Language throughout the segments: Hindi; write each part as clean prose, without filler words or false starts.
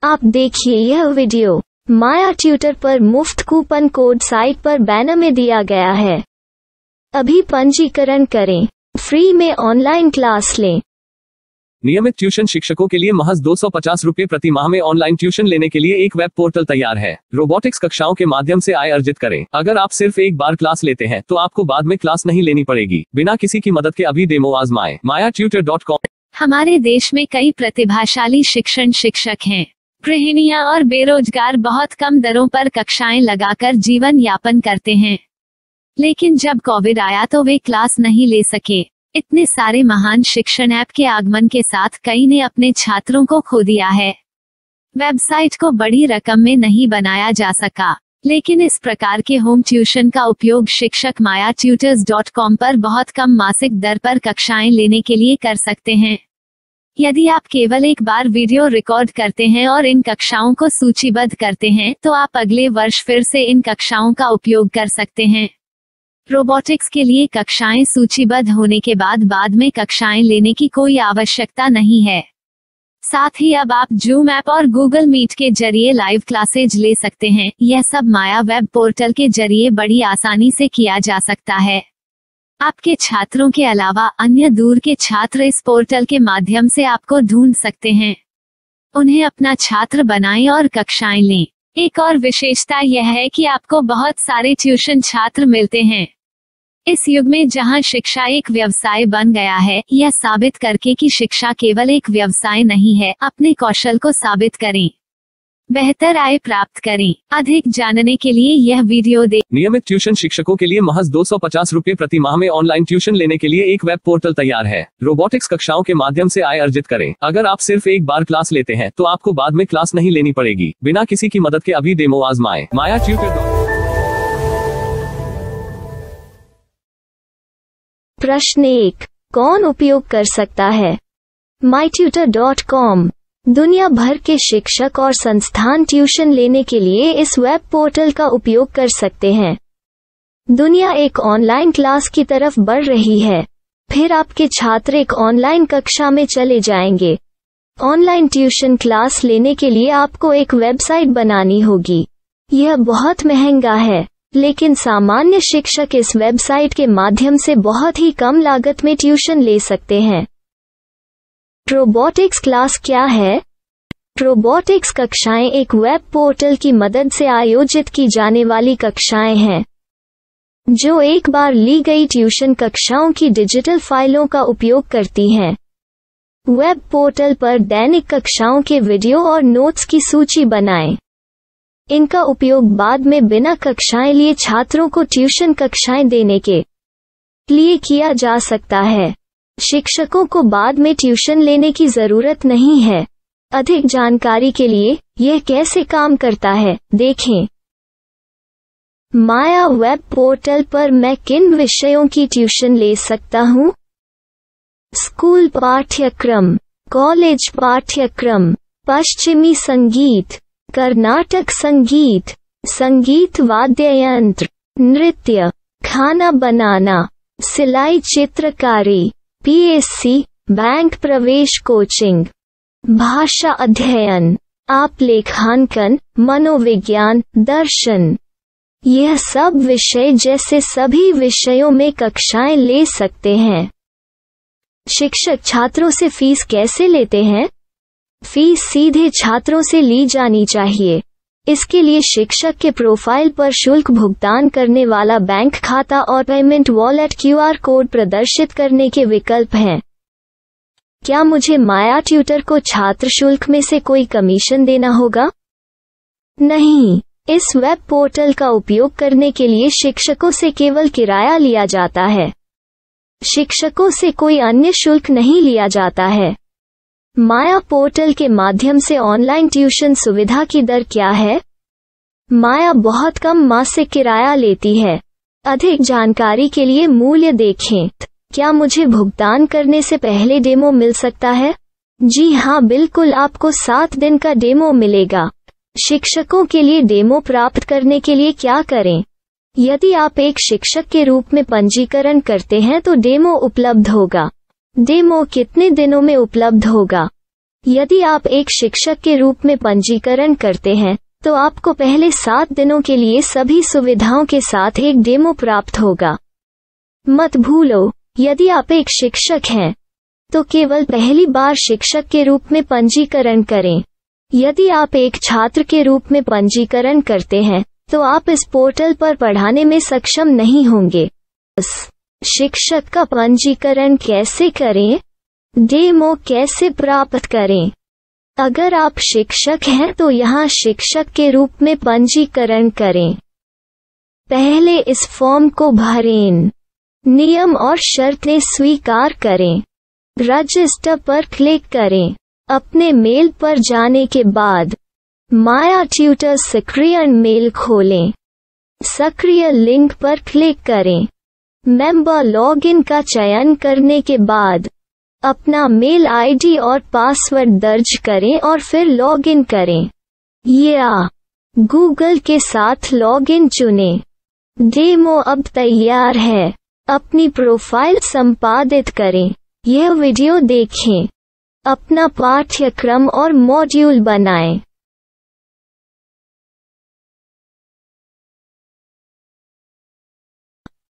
आप देखिए यह वीडियो माया ट्यूटर पर मुफ्त कूपन कोड साइट पर बैनर में दिया गया है। अभी पंजीकरण करें, फ्री में ऑनलाइन क्लास लें। नियमित ट्यूशन शिक्षकों के लिए महज 250 रुपये प्रति माह में ऑनलाइन ट्यूशन लेने के लिए एक वेब पोर्टल तैयार है। रोबोटिक्स कक्षाओं के माध्यम से आय अर्जित करें। अगर आप सिर्फ एक बार क्लास लेते हैं तो आपको बाद में क्लास नहीं लेनी पड़ेगी। बिना किसी की मदद के अभी डेमो आजमाएं। mayatutor.com। हमारे देश में कई प्रतिभाशाली शिक्षण शिक्षक हैं। गृहिणियां और बेरोजगार बहुत कम दरों पर कक्षाएं लगाकर जीवन यापन करते हैं, लेकिन जब कोविड आया तो वे क्लास नहीं ले सके। इतने सारे महान शिक्षण ऐप के आगमन के साथ कई ने अपने छात्रों को खो दिया है। वेबसाइट को बड़ी रकम में नहीं बनाया जा सका, लेकिन इस प्रकार के होम ट्यूशन का उपयोग शिक्षक mayatutors.com पर बहुत कम मासिक दर पर कक्षाएं लेने के लिए कर सकते हैं। यदि आप केवल एक बार वीडियो रिकॉर्ड करते हैं और इन कक्षाओं को सूचीबद्ध करते हैं तो आप अगले वर्ष फिर से इन कक्षाओं का उपयोग कर सकते हैं। रोबोटिक्स के लिए कक्षाएं सूचीबद्ध होने के बाद में कक्षाएं लेने की कोई आवश्यकता नहीं है। साथ ही अब आप जूम ऐप और गूगल मीट के जरिए लाइव क्लासेज ले सकते हैं। यह सब माया वेब पोर्टल के जरिए बड़ी आसानी से किया जा सकता है। आपके छात्रों के अलावा अन्य दूर के छात्र इस पोर्टल के माध्यम से आपको ढूंढ सकते हैं। उन्हें अपना छात्र बनाएं और कक्षाएं लें। एक और विशेषता यह है कि आपको बहुत सारे ट्यूशन छात्र मिलते हैं। इस युग में जहां शिक्षा एक व्यवसाय बन गया है, यह साबित करके कि शिक्षा केवल एक व्यवसाय नहीं है, अपने कौशल को साबित करें, बेहतर आय प्राप्त करें। अधिक जानने के लिए यह वीडियो देखें। नियमित ट्यूशन शिक्षकों के लिए महज 250 रुपये प्रति माह में ऑनलाइन ट्यूशन लेने के लिए एक वेब पोर्टल तैयार है। रोबोटिक्स कक्षाओं के माध्यम से आय अर्जित करें। अगर आप सिर्फ एक बार क्लास लेते हैं तो आपको बाद में क्लास नहीं लेनी पड़ेगी। बिना किसी की मदद के अभी डेमो आजमाएं। mayatutor। प्रश्न 1, कौन उपयोग कर सकता है? mytutor.com। दुनिया भर के शिक्षक और संस्थान ट्यूशन लेने के लिए इस वेब पोर्टल का उपयोग कर सकते हैं। दुनिया एक ऑनलाइन क्लास की तरफ बढ़ रही है। फिर आपके छात्र एक ऑनलाइन कक्षा में चले जाएंगे। ऑनलाइन ट्यूशन क्लास लेने के लिए आपको एक वेबसाइट बनानी होगी। यह बहुत महंगा है, लेकिन सामान्य शिक्षक इस वेबसाइट के माध्यम से बहुत ही कम लागत में ट्यूशन ले सकते हैं। रोबोटिक्स क्लास क्या है? रोबोटिक्स कक्षाएं एक वेब पोर्टल की मदद से आयोजित की जाने वाली कक्षाएं हैं, जो एक बार ली गई ट्यूशन कक्षाओं की डिजिटल फाइलों का उपयोग करती हैं। वेब पोर्टल पर दैनिक कक्षाओं के वीडियो और नोट्स की सूची बनाएं। इनका उपयोग बाद में बिना कक्षाएं लिए छात्रों को ट्यूशन कक्षाएं देने के लिए किया जा सकता है। शिक्षकों को बाद में ट्यूशन लेने की जरूरत नहीं है। अधिक जानकारी के लिए यह कैसे काम करता है देखें। माया वेब पोर्टल पर मैं किन विषयों की ट्यूशन ले सकता हूँ? स्कूल पाठ्यक्रम, कॉलेज पाठ्यक्रम, पश्चिमी संगीत, कर्नाटक संगीत, संगीत वाद्य यंत्र, नृत्य, खाना बनाना, सिलाई चित्रकारी, पीएससी, बैंक प्रवेश कोचिंग, भाषा अध्ययन, आप लेखांकन, मनोविज्ञान, दर्शन। यह सब विषय जैसे सभी विषयों में कक्षाएं ले सकते हैं। शिक्षक छात्रों से फीस कैसे लेते हैं? फीस सीधे छात्रों से ली जानी चाहिए। इसके लिए शिक्षक के प्रोफाइल पर शुल्क भुगतान करने वाला बैंक खाता और पेमेंट वॉलेट QR कोड प्रदर्शित करने के विकल्प हैं। क्या मुझे माया ट्यूटर को छात्र शुल्क में से कोई कमीशन देना होगा? नहीं, इस वेब पोर्टल का उपयोग करने के लिए शिक्षकों से केवल किराया लिया जाता है। शिक्षकों से कोई अन्य शुल्क नहीं लिया जाता है। माया पोर्टल के माध्यम से ऑनलाइन ट्यूशन सुविधा की दर क्या है? माया बहुत कम मासिक किराया लेती है। अधिक जानकारी के लिए मूल्य देखें। क्या मुझे भुगतान करने से पहले डेमो मिल सकता है? जी हाँ, बिल्कुल, आपको 7 दिन का डेमो मिलेगा। शिक्षकों के लिए डेमो प्राप्त करने के लिए क्या करें? यदि आप एक शिक्षक के रूप में पंजीकरण करते हैं तो डेमो उपलब्ध होगा। डेमो कितने दिनों में उपलब्ध होगा? यदि आप एक शिक्षक के रूप में पंजीकरण करते हैं तो आपको पहले 7 दिनों के लिए सभी सुविधाओं के साथ एक डेमो प्राप्त होगा। मत भूलो, यदि आप एक शिक्षक हैं तो केवल पहली बार शिक्षक के रूप में पंजीकरण करें। यदि आप एक छात्र के रूप में पंजीकरण करते हैं तो आप इस पोर्टल पर पढ़ाने में सक्षम नहीं होंगे। शिक्षक का पंजीकरण कैसे करें? डेमो कैसे प्राप्त करें? अगर आप शिक्षक हैं तो यहाँ शिक्षक के रूप में पंजीकरण करें। पहले इस फॉर्म को भरें। नियम और शर्तें स्वीकार करें। रजिस्टर पर क्लिक करें। अपने मेल पर जाने के बाद माया ट्यूटर सक्रिय मेल खोलें। सक्रिय लिंक पर क्लिक करें। मेंबर लॉगिन का चयन करने के बाद अपना मेल आईडी और पासवर्ड दर्ज करें और फिर लॉगिन करें या गूगल के साथ लॉगिन चुनें। डेमो अब तैयार है। अपनी प्रोफाइल संपादित करें। यह वीडियो देखें। अपना पाठ्यक्रम और मॉड्यूल बनाएं।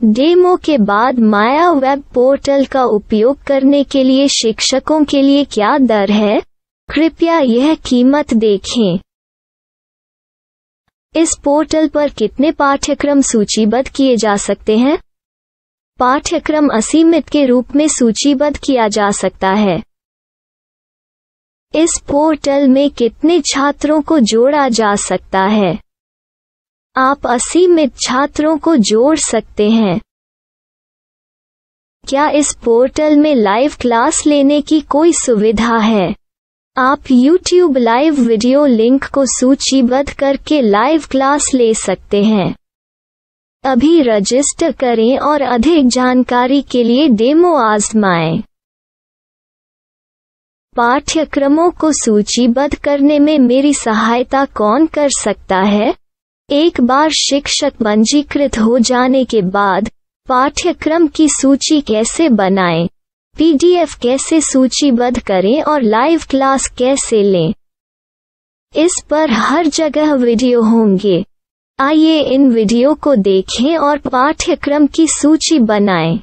डेमो के बाद माया वेब पोर्टल का उपयोग करने के लिए शिक्षकों के लिए क्या दर है? कृपया यह कीमत देखें। इस पोर्टल पर कितने पाठ्यक्रम सूचीबद्ध किए जा सकते हैं? पाठ्यक्रम असीमित के रूप में सूचीबद्ध किया जा सकता है। इस पोर्टल में कितने छात्रों को जोड़ा जा सकता है? आप असीमित छात्रों को जोड़ सकते हैं। क्या इस पोर्टल में लाइव क्लास लेने की कोई सुविधा है? आप YouTube लाइव वीडियो लिंक को सूचीबद्ध करके लाइव क्लास ले सकते हैं। अभी रजिस्टर करें और अधिक जानकारी के लिए डेमो आजमाएं। पाठ्यक्रमों को सूचीबद्ध करने में मेरी सहायता कौन कर सकता है? एक बार शिक्षक पंजीकृत हो जाने के बाद पाठ्यक्रम की सूची कैसे बनाएं, PDF कैसे सूचीबद्ध करें और लाइव क्लास कैसे लें, इस पर हर जगह वीडियो होंगे। आइए इन वीडियो को देखें और पाठ्यक्रम की सूची बनाएं।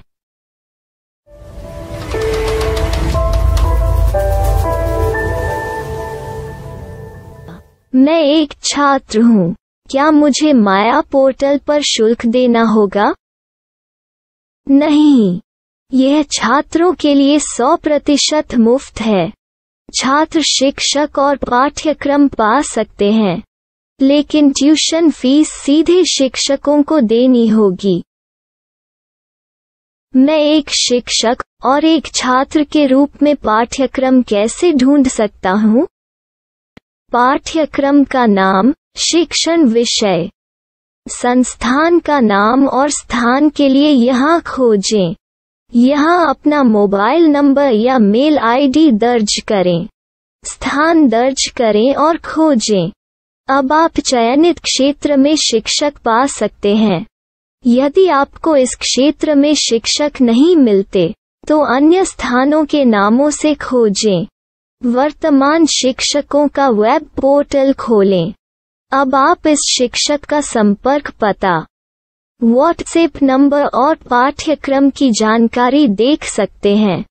मैं एक छात्र हूँ। क्या मुझे माया पोर्टल पर शुल्क देना होगा? नहीं, यह छात्रों के लिए 100% मुफ्त है। छात्र शिक्षक और पाठ्यक्रम पा सकते हैं, लेकिन ट्यूशन फीस सीधे शिक्षकों को देनी होगी। मैं एक शिक्षक और एक छात्र के रूप में पाठ्यक्रम कैसे ढूंढ सकता हूँ? पाठ्यक्रम का नाम, शिक्षण विषय, संस्थान का नाम और स्थान के लिए यहाँ खोजें। यहाँ अपना मोबाइल नंबर या मेल आईडी दर्ज करें। स्थान दर्ज करें और खोजें। अब आप चयनित क्षेत्र में शिक्षक पा सकते हैं। यदि आपको इस क्षेत्र में शिक्षक नहीं मिलते तो अन्य स्थानों के नामों से खोजें। वर्तमान शिक्षकों का वेब पोर्टल खोलें। अब आप इस शिक्षक का संपर्क पता, व्हाट्सएप नंबर और पाठ्यक्रम की जानकारी देख सकते हैं।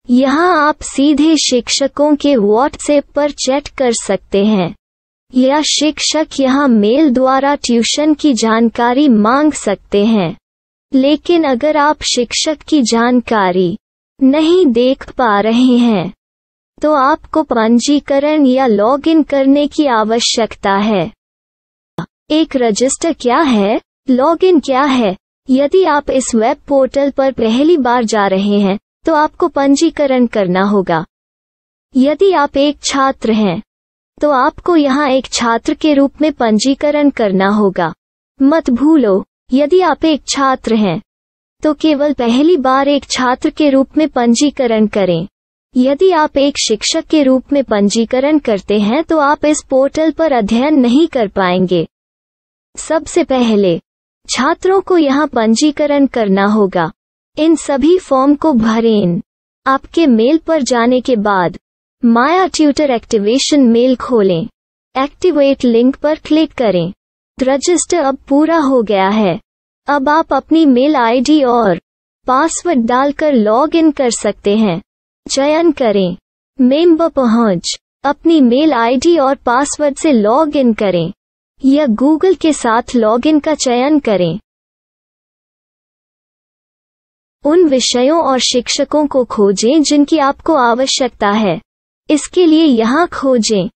यहाँ आप सीधे शिक्षकों के व्हाट्सएप पर चैट कर सकते हैं या शिक्षक यहाँ मेल द्वारा ट्यूशन की जानकारी मांग सकते हैं। लेकिन अगर आप शिक्षक की जानकारी नहीं देख पा रहे हैं तो आपको पंजीकरण या लॉगिन करने की आवश्यकता है। एक रजिस्टर क्या है? लॉगिन क्या है? यदि आप इस वेब पोर्टल पर पहली बार जा रहे हैं तो आपको पंजीकरण करना होगा। यदि आप एक छात्र हैं तो आपको यहाँ एक छात्र के रूप में पंजीकरण करना होगा। मत भूलो, यदि आप एक छात्र हैं तो केवल पहली बार एक छात्र के रूप में पंजीकरण करें। यदि आप एक शिक्षक के रूप में पंजीकरण करते हैं तो आप इस पोर्टल पर अध्ययन नहीं कर पाएंगे। सबसे पहले छात्रों को यहाँ पंजीकरण करना होगा। इन सभी फॉर्म को भरें। आपके मेल पर जाने के बाद माया ट्यूटर एक्टिवेशन मेल खोलें। एक्टिवेट लिंक पर क्लिक करें। रजिस्टर अब पूरा हो गया है। अब आप अपनी मेल आईडी और पासवर्ड डालकर लॉग इन कर सकते हैं। चयन करें मेंबर पहुंच। अपनी मेल आईडी और पासवर्ड से लॉग इन करें या गूगल के साथ लॉग इन का चयन करें। उन विषयों और शिक्षकों को खोजें जिनकी आपको आवश्यकता है। इसके लिए यहाँ खोजें।